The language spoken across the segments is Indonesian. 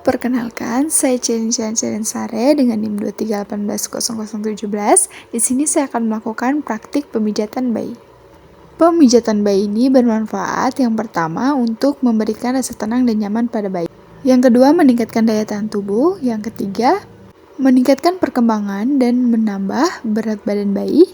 Perkenalkan, saya Ceren Sare dengan NIM 238800017. Di sini saya akan melakukan praktik pemijatan bayi. Pemijatan bayi ini bermanfaat yang pertama untuk memberikan rasa tenang dan nyaman pada bayi. Yang kedua, meningkatkan daya tahan tubuh. Yang ketiga, meningkatkan perkembangan dan menambah berat badan bayi.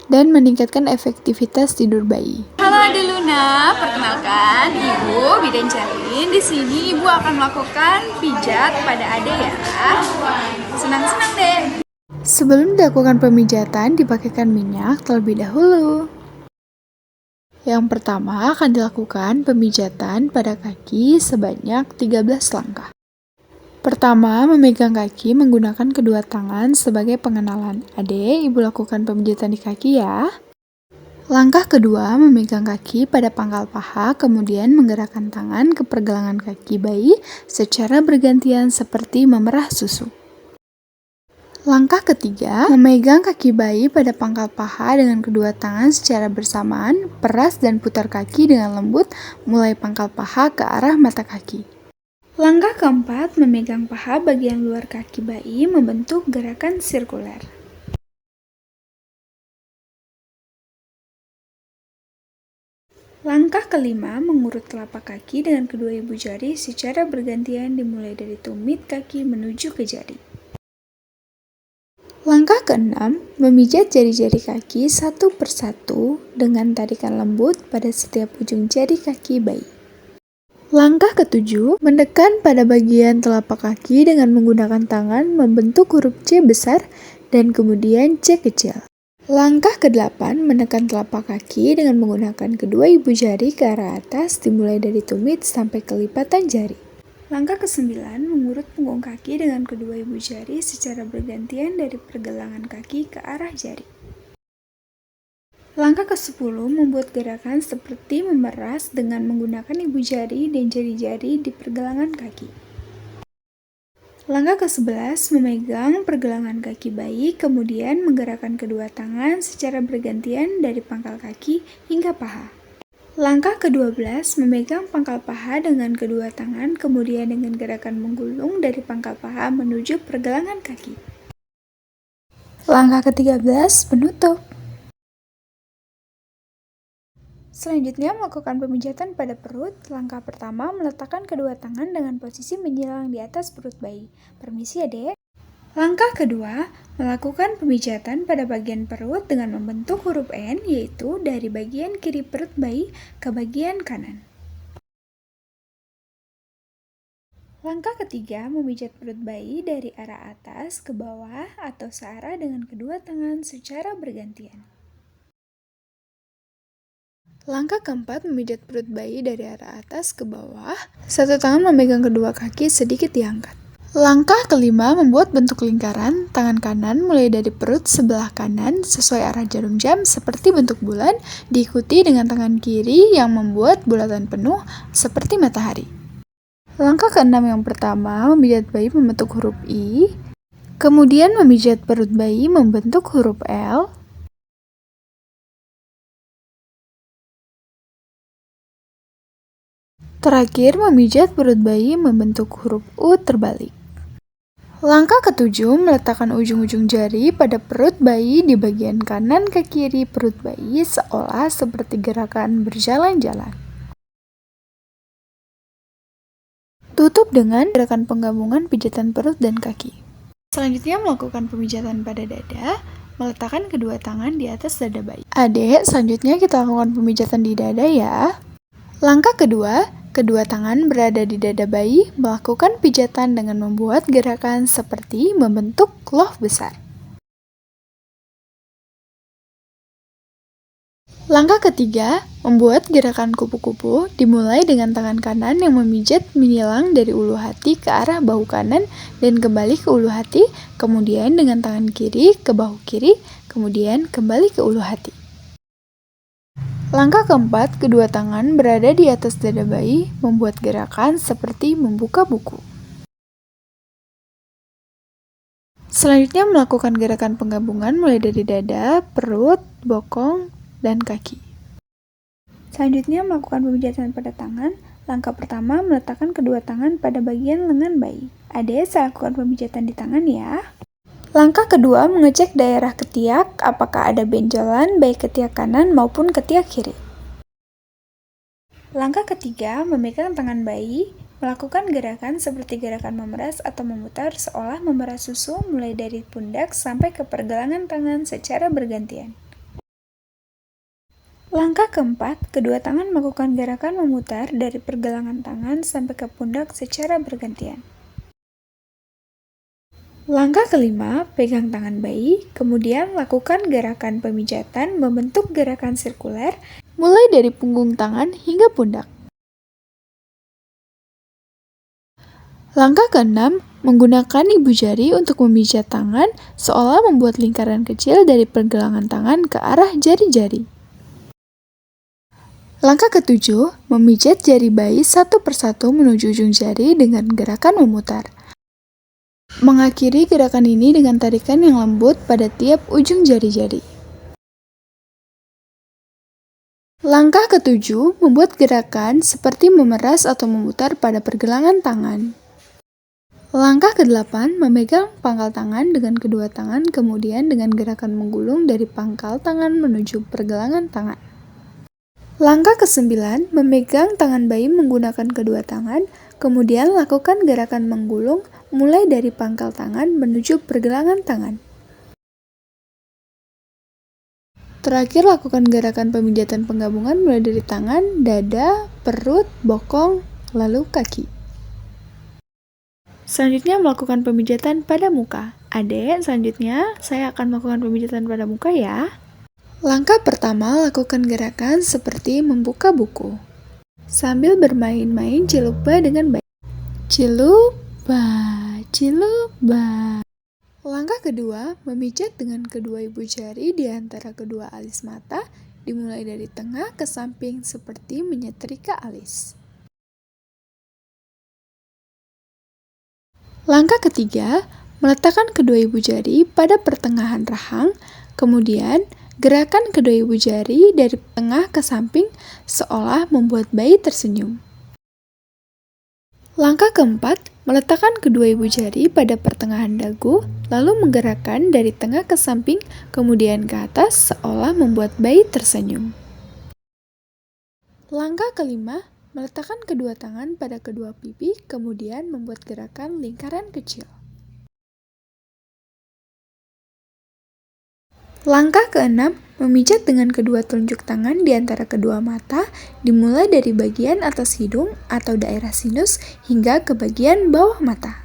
Dan meningkatkan efektivitas tidur bayi. Halo Ade Luna, perkenalkan Ibu Bidan Cerin. Di sini Ibu akan melakukan pijat pada Ade ya. Senang-senang deh. Sebelum dilakukan pemijatan, dipakaikan minyak terlebih dahulu. Yang pertama akan dilakukan pemijatan pada kaki sebanyak 13 langkah. Pertama, memegang kaki menggunakan kedua tangan sebagai pengenalan. Ade, Ibu lakukan pemijatan di kaki ya. Langkah kedua, memegang kaki pada pangkal paha, kemudian menggerakkan tangan ke pergelangan kaki bayi secara bergantian seperti memerah susu. Langkah ketiga, memegang kaki bayi pada pangkal paha dengan kedua tangan secara bersamaan, peras dan putar kaki dengan lembut mulai pangkal paha ke arah mata kaki. Langkah keempat, memegang paha bagian luar kaki bayi membentuk gerakan sirkuler. Langkah kelima, mengurut telapak kaki dengan kedua ibu jari secara bergantian dimulai dari tumit kaki menuju ke jari. Langkah keenam, memijat jari-jari kaki satu persatu dengan tarikan lembut pada setiap ujung jari kaki bayi. Langkah ketujuh, mendekan pada bagian telapak kaki dengan menggunakan tangan membentuk huruf C besar dan kemudian C kecil. Langkah ke-8, menekan telapak kaki dengan menggunakan kedua ibu jari ke arah atas dimulai dari tumit sampai ke lipatan jari. Langkah ke-9, mengurut punggung kaki dengan kedua ibu jari secara bergantian dari pergelangan kaki ke arah jari. Langkah ke-10, membuat gerakan seperti memeras dengan menggunakan ibu jari dan jari-jari di pergelangan kaki. Langkah ke-11, memegang pergelangan kaki bayi, kemudian menggerakkan kedua tangan secara bergantian dari pangkal kaki hingga paha. Langkah ke-12, memegang pangkal paha dengan kedua tangan, kemudian dengan gerakan menggulung dari pangkal paha menuju pergelangan kaki. Langkah ke-13, penutup. Selanjutnya, melakukan pemijatan pada perut. Langkah pertama, meletakkan kedua tangan dengan posisi menyilang di atas perut bayi. Permisi ya, Dek. Langkah kedua, melakukan pemijatan pada bagian perut dengan membentuk huruf N, yaitu dari bagian kiri perut bayi ke bagian kanan. Langkah ketiga, memijat perut bayi dari arah atas ke bawah atau searah dengan kedua tangan secara bergantian. Langkah keempat, memijat perut bayi dari arah atas ke bawah. Satu tangan memegang kedua kaki sedikit diangkat. Langkah kelima, membuat bentuk lingkaran. Tangan kanan mulai dari perut sebelah kanan sesuai arah jarum jam seperti bentuk bulan, diikuti dengan tangan kiri yang membuat bulatan penuh seperti matahari. Langkah keenam yang pertama, memijat bayi membentuk huruf I. Kemudian memijat perut bayi membentuk huruf L. Terakhir, memijat perut bayi membentuk huruf U terbalik. Langkah ketujuh, meletakkan ujung-ujung jari pada perut bayi di bagian kanan ke kiri perut bayi seolah seperti gerakan berjalan-jalan. Tutup dengan gerakan penggabungan pijatan perut dan kaki. Selanjutnya, melakukan pemijatan pada dada. Meletakkan kedua tangan di atas dada bayi. Adik, selanjutnya kita lakukan pemijatan di dada ya. Langkah kedua, kedua tangan berada di dada bayi, melakukan pijatan dengan membuat gerakan seperti membentuk love besar. Langkah ketiga, membuat gerakan kupu-kupu, dimulai dengan tangan kanan yang memijat menyilang dari ulu hati ke arah bahu kanan dan kembali ke ulu hati, kemudian dengan tangan kiri ke bahu kiri, kemudian kembali ke ulu hati. Langkah keempat, kedua tangan berada di atas dada bayi, membuat gerakan seperti membuka buku. Selanjutnya, melakukan gerakan penggabungan mulai dari dada, perut, bokong, dan kaki. Selanjutnya, melakukan pemijatan pada tangan. Langkah pertama, meletakkan kedua tangan pada bagian lengan bayi. Ade, saya lakukan pemijatan di tangan ya. Langkah kedua, mengecek daerah ketiak, apakah ada benjolan baik ketiak kanan maupun ketiak kiri. Langkah ketiga, memegang tangan bayi, melakukan gerakan seperti gerakan memeras atau memutar seolah memeras susu mulai dari pundak sampai ke pergelangan tangan secara bergantian. Langkah keempat, kedua tangan melakukan gerakan memutar dari pergelangan tangan sampai ke pundak secara bergantian. Langkah kelima, pegang tangan bayi, kemudian lakukan gerakan pemijatan membentuk gerakan sirkuler mulai dari punggung tangan hingga pundak. Langkah keenam, menggunakan ibu jari untuk memijat tangan seolah membuat lingkaran kecil dari pergelangan tangan ke arah jari-jari. Langkah ketujuh, memijat jari bayi satu persatu menuju ujung jari dengan gerakan memutar. Mengakhiri gerakan ini dengan tarikan yang lembut pada tiap ujung jari-jari. Langkah ketujuh, membuat gerakan seperti memeras atau memutar pada pergelangan tangan. Langkah ke-8, memegang pangkal tangan dengan kedua tangan, kemudian dengan gerakan menggulung dari pangkal tangan menuju pergelangan tangan. Langkah ke-9, memegang tangan bayi menggunakan kedua tangan, kemudian lakukan gerakan menggulung mulai dari pangkal tangan menuju pergelangan tangan. Terakhir, lakukan gerakan pemijatan penggabungan mulai dari tangan, dada, perut, bokong, lalu kaki. Selanjutnya, melakukan pemijatan pada muka. Adik, selanjutnya saya akan melakukan pemijatan pada muka ya. Langkah pertama, lakukan gerakan seperti membuka buku. Sambil bermain-main ciluba dengan baik. Ciluba, ciluba. Langkah kedua, memijat dengan kedua ibu jari di antara kedua alis mata, dimulai dari tengah ke samping seperti menyetrika alis. Langkah ketiga, meletakkan kedua ibu jari pada pertengahan rahang, kemudian gerakan kedua ibu jari dari tengah ke samping seolah membuat bayi tersenyum. Langkah keempat, meletakkan kedua ibu jari pada pertengahan dagu, lalu menggerakkan dari tengah ke samping, kemudian ke atas seolah membuat bayi tersenyum. Langkah kelima, meletakkan kedua tangan pada kedua pipi, kemudian membuat gerakan lingkaran kecil. Langkah keenam, memijat dengan kedua telunjuk tangan di antara kedua mata, dimulai dari bagian atas hidung atau daerah sinus hingga ke bagian bawah mata.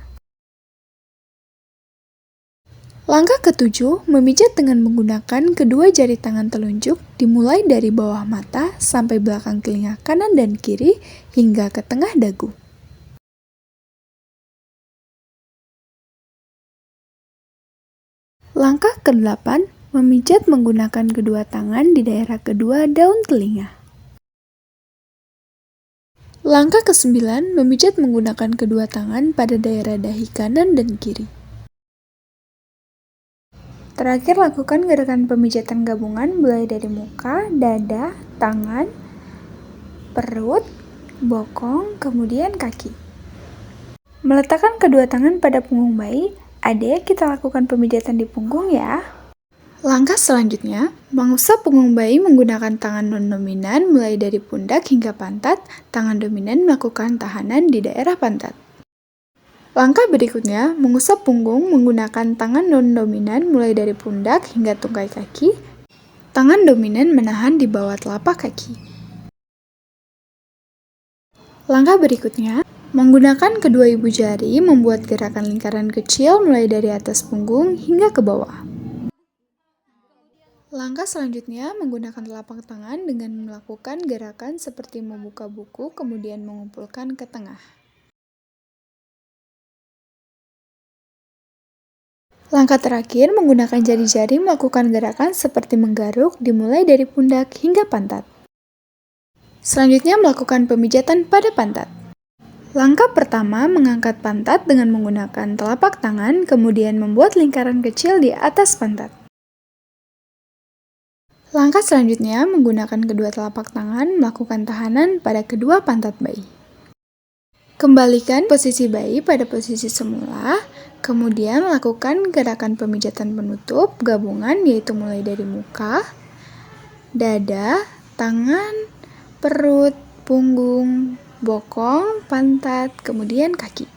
Langkah ketujuh, memijat dengan menggunakan kedua jari tangan telunjuk, dimulai dari bawah mata sampai belakang telinga kanan dan kiri hingga ke tengah dagu. Langkah ke-8, memijat menggunakan kedua tangan di daerah kedua daun telinga. Langkah ke-9, memijat menggunakan kedua tangan pada daerah dahi kanan dan kiri. Terakhir, lakukan gerakan pemijatan gabungan mulai dari muka, dada, tangan, perut, bokong, kemudian kaki. Meletakkan kedua tangan pada punggung bayi, adik kita lakukan pemijatan di punggung ya. Langkah selanjutnya, mengusap punggung bayi menggunakan tangan non-dominan mulai dari pundak hingga pantat, tangan dominan melakukan tahanan di daerah pantat. Langkah berikutnya, mengusap punggung menggunakan tangan non-dominan mulai dari pundak hingga tungkai kaki, tangan dominan menahan di bawah telapak kaki. Langkah berikutnya, menggunakan kedua ibu jari membuat gerakan lingkaran kecil mulai dari atas punggung hingga ke bawah. Langkah selanjutnya, menggunakan telapak tangan dengan melakukan gerakan seperti membuka buku kemudian mengumpulkan ke tengah. Langkah terakhir, menggunakan jari-jari melakukan gerakan seperti menggaruk dimulai dari pundak hingga pantat. Selanjutnya, melakukan pemijatan pada pantat. Langkah pertama, mengangkat pantat dengan menggunakan telapak tangan, kemudian membuat lingkaran kecil di atas pantat. Langkah selanjutnya, menggunakan kedua telapak tangan melakukan tahanan pada kedua pantat bayi. Kembalikan posisi bayi pada posisi semula, kemudian lakukan gerakan pemijatan penutup gabungan yaitu mulai dari muka, dada, tangan, perut, punggung, bokong, pantat, kemudian kaki.